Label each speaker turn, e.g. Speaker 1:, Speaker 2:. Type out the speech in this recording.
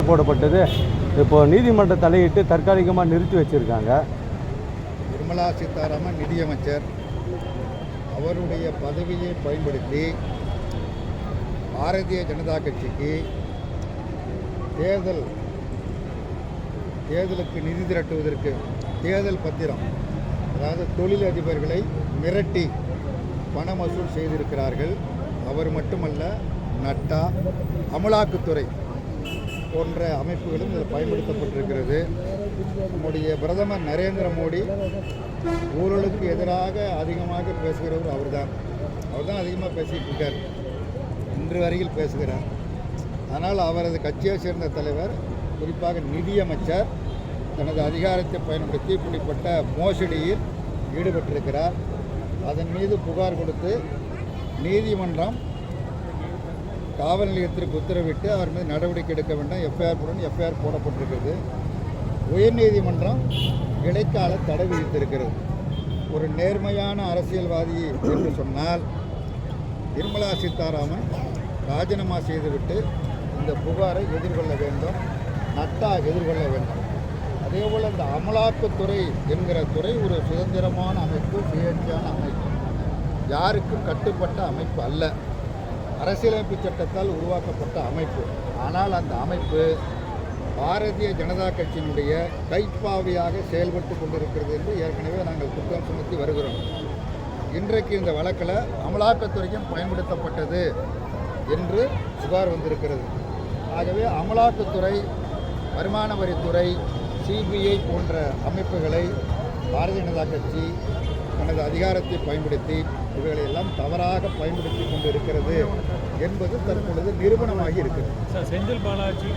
Speaker 1: போடப்பட்டது இப்போ நீதிமன்ற தலையிட்டு தற்காலிகமாக நிறுத்தி வச்சுருக்காங்க.
Speaker 2: நிர்மலா சீதாராமன் நிதியமைச்சர் அவருடைய பதவியை பயன்படுத்தி பாரதிய ஜனதா கட்சிக்கு தேர்தலுக்கு நிதி திரட்டுவதற்கு தேர்தல் பத்திரம், அதாவது தொழிலதிபர்களை மிரட்டி பண வசூல் செய்திருக்கிறார்கள். அவர் மட்டுமல்ல, நட்டா, அமலாக்கத்துறை போன்ற அமைப்புகளும் இதில் பயன்படுத்தப்பட்டிருக்கிறது. நம்முடைய பிரதமர் நரேந்திர மோடி ஊழலுக்கு எதிராக அதிகமாக பேசுகிறவர் அவர்தான் அதிகமாக பேசிகிட்டு இருக்கார், இன்று வரையில் பேசுகிறார். ஆனால் அவரது கட்சியை சேர்ந்த தலைவர், குறிப்பாக நிதியமைச்சர், தனது அதிகாரத்தை பயன்படுத்தி இப்படிப்பட்ட மோசடியில் ஈடுபட்டிருக்கிறார். அதன் மீது புகார் கொடுத்து நீதிமன்றம் காவல் நிலையத்திற்கு உத்தரவிட்டு அவர் மீது நடவடிக்கை எடுக்க வேண்டும், எஃப்ஐஆர் போடப்பட்டிருக்கிறது. உயர்நீதிமன்றம் இடைக்கால தடை விதித்திருக்கிறது. ஒரு நேர்மையான அரசியல்வாதி என்று சொன்னால் நிர்மலா சீதாராமன் ராஜினாமா செய்துவிட்டு இந்த புகாரை எதிர்கொள்ள வேண்டும், நட்டா எதிர்கொள்ள வேண்டும். அதேபோல் இந்த அமலாக்கத்துறை என்கிற துறை ஒரு சுதந்திரமான அமைப்பு, சுயேட்சையான அமைப்பு, யாருக்கும் கட்டுப்பட்ட அமைப்பு அல்ல, அரசியலமைப்பு சட்டத்தால் உருவாக்கப்பட்ட அமைப்பு. ஆனால் அந்த அமைப்பு பாரதிய ஜனதா கட்சியினுடைய கைப்பாவையாக செயல்பட்டு கொண்டிருக்கிறது என்று ஏற்கனவே நாங்கள் குற்றம் சுமத்தி வருகிறோம். இன்றைக்கு இந்த வழக்கில் அமலாக்கத்துறையும் பயன்படுத்தப்பட்டது என்று புகார் வந்திருக்கிறது. ஆகவே அமலாக்கத்துறை, வருமான வரித்துறை, சிபிஐ போன்ற அமைப்புகளை பாரதிய ஜனதா கட்சி தனது அதிகாரத்தை பயன்படுத்தி இவைகளை எல்லாம் தவறாக பயன்படுத்தி கொண்டு இருக்கிறது என்பது தற்பொழுது நிரூபணமாகி இருக்கிறது.
Speaker 3: செந்தில் பாலாஜி